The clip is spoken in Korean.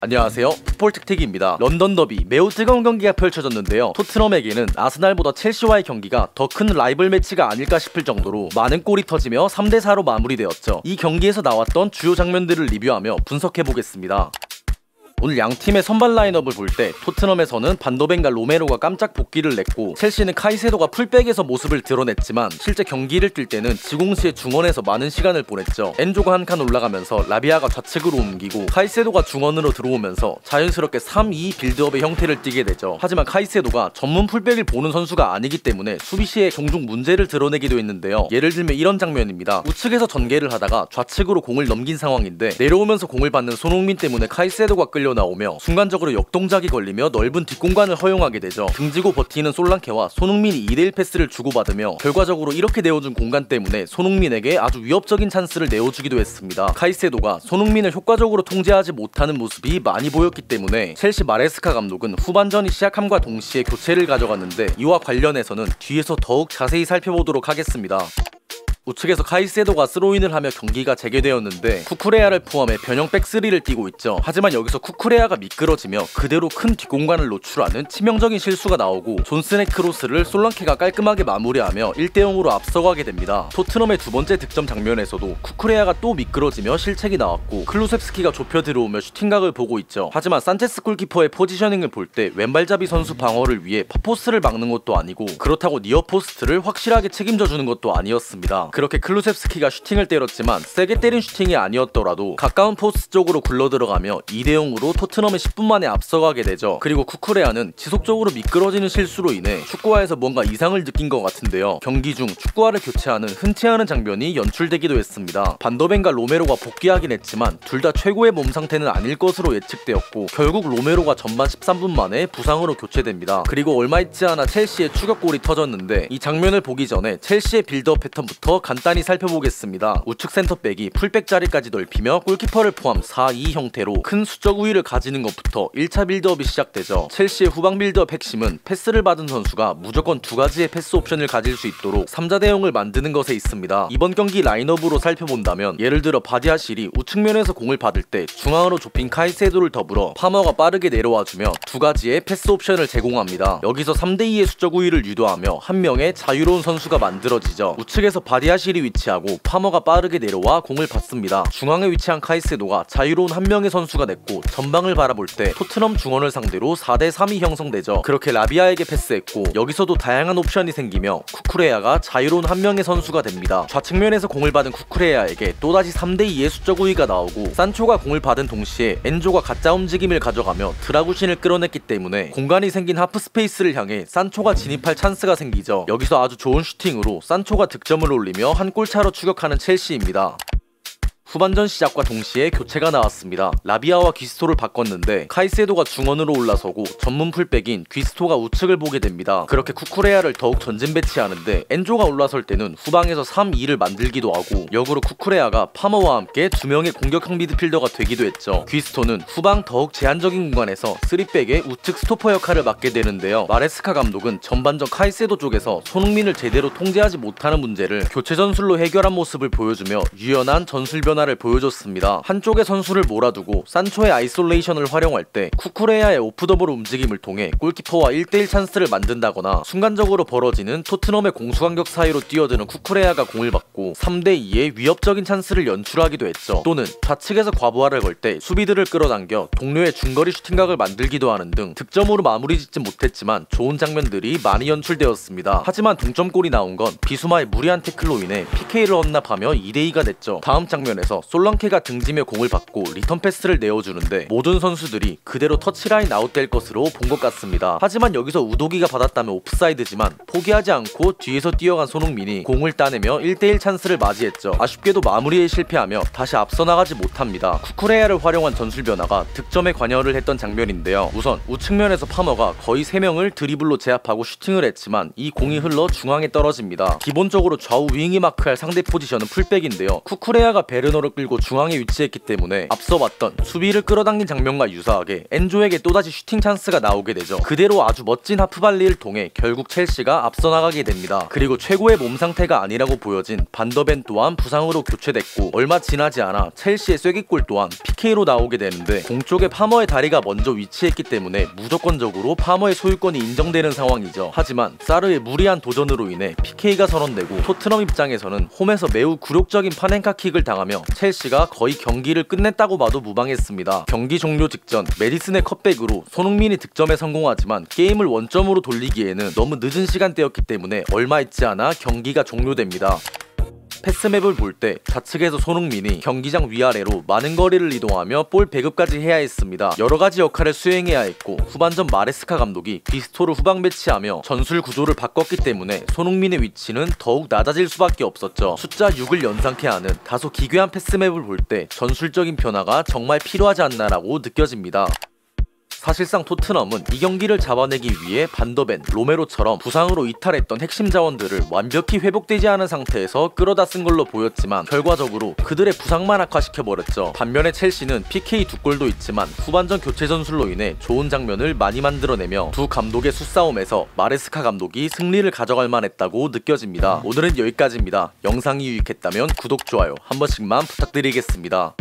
안녕하세요, 풋볼특틱입니다. 런던 더비 매우 뜨거운 경기가 펼쳐졌는데요. 토트넘에게는 아스날보다 첼시와의 경기가 더 큰 라이벌 매치가 아닐까 싶을 정도로 많은 골이 터지며 3대4로 마무리되었죠. 이 경기에서 나왔던 주요 장면들을 리뷰하며 분석해보겠습니다. 오늘 양팀의 선발 라인업을 볼 때 토트넘에서는 반더벤과 로메로가 깜짝 복귀를 냈고, 첼시는 카이세도가 풀백에서 모습을 드러냈지만 실제 경기를 뛸 때는 지공시의 중원에서 많은 시간을 보냈죠. 엔조가 한 칸 올라가면서 라비아가 좌측으로 옮기고 카이세도가 중원으로 들어오면서 자연스럽게 3-2 빌드업의 형태를 띠게 되죠. 하지만 카이세도가 전문 풀백을 보는 선수가 아니기 때문에 수비 시에 종종 문제를 드러내기도 했는데요. 예를 들면 이런 장면입니다. 우측에서 전개를 하다가 좌측으로 공을 넘긴 상황인데 내려오면서 공을 받는 손흥민 때문에 카이세도가 끌려 나오며 순간적으로 역동작이 걸리며 넓은 뒷공간을 허용하게 되죠. 등지고 버티는 솔랑케와 손흥민이 2대1 패스를 주고받으며 결과적으로 이렇게 내어준 공간 때문에 손흥민에게 아주 위협적인 찬스를 내어주기도 했습니다. 카이세도가 손흥민을 효과적으로 통제하지 못하는 모습이 많이 보였기 때문에 첼시 마레스카 감독은 후반전이 시작함과 동시에 교체를 가져갔는데, 이와 관련해서는 뒤에서 더욱 자세히 살펴보도록 하겠습니다. 우측에서 카이세도가 스로인을 하며 경기가 재개되었는데 쿠쿠레아를 포함해 변형 백스리를 띄고 있죠. 하지만 여기서 쿠쿠레아가 미끄러지며 그대로 큰 뒷공간을 노출하는 치명적인 실수가 나오고 존슨의 크로스를 솔랑케가 깔끔하게 마무리하며 1대0으로 앞서가게 됩니다. 토트넘의 두 번째 득점 장면에서도 쿠쿠레아가 또 미끄러지며 실책이 나왔고 클루셉스키가 좁혀 들어오며 슈팅각을 보고 있죠. 하지만 산체스 골키퍼의 포지셔닝을 볼 때 왼발잡이 선수 방어를 위해 팝포스를 막는 것도 아니고 그렇다고 니어포스트를 확실하게 책임져주는 것도 아니었습니다. 그렇게 클루셉스키가 슈팅을 때렸지만 세게 때린 슈팅이 아니었더라도 가까운 포스트 쪽으로 굴러들어가며 2대0으로 토트넘의 10분 만에 앞서가게 되죠. 그리고 쿠쿠레아는 지속적으로 미끄러지는 실수로 인해 축구화에서 뭔가 이상을 느낀 것 같은데요. 경기 중 축구화를 교체하는 흔치 않은 장면이 연출되기도 했습니다. 반더벤과 로메로가 복귀하긴 했지만 둘 다 최고의 몸 상태는 아닐 것으로 예측되었고 결국 로메로가 전반 13분 만에 부상으로 교체됩니다. 그리고 얼마 있지 않아 첼시의 추격골이 터졌는데, 이 장면을 보기 전에 첼시의 빌드업 패턴부터 간단히 살펴보겠습니다. 우측 센터백이 풀백 자리까지 넓히며 골키퍼를 포함 4-2 형태로 큰 수적 우위를 가지는 것부터 1차 빌드업이 시작되죠. 첼시의 후방 빌드업 핵심은 패스를 받은 선수가 무조건 두 가지의 패스 옵션을 가질 수 있도록 3자 대형을 만드는 것에 있습니다. 이번 경기 라인업으로 살펴본다면 예를 들어 바디아실이 우측면에서 공을 받을 때 중앙으로 좁힌 카이세도를 더불어 파머가 빠르게 내려와주며 두 가지의 패스 옵션을 제공합니다. 여기서 3대2의 수적 우위를 유도하며 한 명의 자유로운 선수가 만들어지죠. 우측에서 바디아실이 위치하고 파머가 빠르게 내려와 공을 받습니다. 중앙에 위치한 카이세도가 자유로운 한 명의 선수가 됐고 전방을 바라볼 때 토트넘 중원을 상대로 4대3이 형성되죠. 그렇게 라비아에게 패스했고 여기서도 다양한 옵션이 생기며 쿠쿠레아가 자유로운 한 명의 선수가 됩니다. 좌측면에서 공을 받은 쿠쿠레아에게 또다시 3대2의 수적 우위가 나오고 산초가 공을 받은 동시에 엔조가 가짜 움직임을 가져가며 드라구신을 끌어냈기 때문에 공간이 생긴 하프 스페이스를 향해 산초가 진입할 찬스가 생기죠. 여기서 아주 좋은 슈팅으로 산초가 득점을 올리며 한 골차로 추격하는 첼시입니다. 후반전 시작과 동시에 교체가 나왔습니다. 라비아와 귀스토를 바꿨는데 카이세도가 중원으로 올라서고 전문 풀백인 귀스토가 우측을 보게 됩니다. 그렇게 쿠쿠레아를 더욱 전진 배치하는데 엔조가 올라설 때는 후방에서 3-2를 만들기도 하고 역으로 쿠쿠레아가 파머와 함께 두 명의 공격형 미드필더가 되기도 했죠. 귀스토는 후방 더욱 제한적인 공간에서 3백의 우측 스토퍼 역할을 맡게 되는데요. 마레스카 감독은 전반전 카이세도 쪽에서 손흥민을 제대로 통제하지 못하는 문제를 교체 전술로 해결한 모습을 보여주며 유연한 전술 변화를 보여줬습니다. 한쪽의 선수를 몰아두고 산초의 아이솔레이션을 활용할 때 쿠쿠레아의 오프더볼 움직임을 통해 골키퍼와 1대1 찬스를 만든다거나 순간적으로 벌어지는 토트넘의 공수간격 사이로 뛰어드는 쿠쿠레아가 공을 받고 3대2의 위협적인 찬스를 연출하기도 했죠. 또는 좌측에서 과부하를 걸 때 수비들을 끌어당겨 동료의 중거리 슈팅각을 만들기도 하는 등 득점으로 마무리 짓진 못했지만 좋은 장면들이 많이 연출되었습니다. 하지만 동점골이 나온 건 비수마의 무리한 태클로 인해 PK를 헌납하며 2대2가 됐죠. 다음 장면에서 솔랑케가 등지며 공을 받고 리턴 패스를 내어주는데 모든 선수들이 그대로 터치라인 아웃될 것으로 본 것 같습니다. 하지만 여기서 우도기가 받았다면 오프사이드지만 포기하지 않고 뒤에서 뛰어간 손흥민이 공을 따내며 1대1 찬스를 맞이했죠. 아쉽게도 마무리에 실패하며 다시 앞서 나가지 못합니다. 쿠쿠레아를 활용한 전술 변화가 득점에 관여를 했던 장면인데요. 우선 우측면에서 파머가 거의 3명을 드리블로 제압하고 슈팅을 했지만 이 공이 흘러 중앙에 떨어집니다. 기본적으로 좌우 윙이 마크할 상대 포지션은 풀백인데요. 쿠쿠레아가 베르너 코너를 끌고 중앙에 위치했기 때문에 앞서 봤던 수비를 끌어당긴 장면과 유사하게 엔조에게 또다시 슈팅 찬스가 나오게 되죠. 그대로 아주 멋진 하프발리를 통해 결국 첼시가 앞서 나가게 됩니다. 그리고 최고의 몸 상태가 아니라고 보여진 반더벤 또한 부상으로 교체됐고 얼마 지나지 않아 첼시의 쐐기골 또한 PK로 나오게 되는데 공쪽에 파머의 다리가 먼저 위치했기 때문에 무조건적으로 파머의 소유권이 인정되는 상황이죠. 하지만 사르의 무리한 도전으로 인해 PK가 선언되고 토트넘 입장에서는 홈에서 매우 굴욕적인 파넨카킥을 당하며 첼시가 거의 경기를 끝냈다고 봐도 무방했습니다. 경기 종료 직전 메디슨의 컷백으로 손흥민이 득점에 성공하지만 게임을 원점으로 돌리기에는 너무 늦은 시간대였기 때문에 얼마 있지 않아 경기가 종료됩니다. 패스맵을 볼 때 좌측에서 손흥민이 경기장 위아래로 많은 거리를 이동하며 볼 배급까지 해야 했습니다. 여러가지 역할을 수행해야 했고 후반전 마레스카 감독이 비스토를 후방 배치하며 전술 구조를 바꿨기 때문에 손흥민의 위치는 더욱 낮아질 수밖에 없었죠. 숫자 6을 연상케 하는 다소 기괴한 패스맵을 볼 때 전술적인 변화가 정말 필요하지 않나라고 느껴집니다. 사실상 토트넘은 이 경기를 잡아내기 위해 반더벤, 로메로처럼 부상으로 이탈했던 핵심 자원들을 완벽히 회복되지 않은 상태에서 끌어다 쓴 걸로 보였지만 결과적으로 그들의 부상만 악화시켜버렸죠. 반면에 첼시는 PK 2골도 있지만 후반전 교체 전술로 인해 좋은 장면을 많이 만들어내며 두 감독의 수싸움에서 마레스카 감독이 승리를 가져갈 만했다고 느껴집니다. 오늘은 여기까지입니다. 영상이 유익했다면 구독, 좋아요 한 번씩만 부탁드리겠습니다.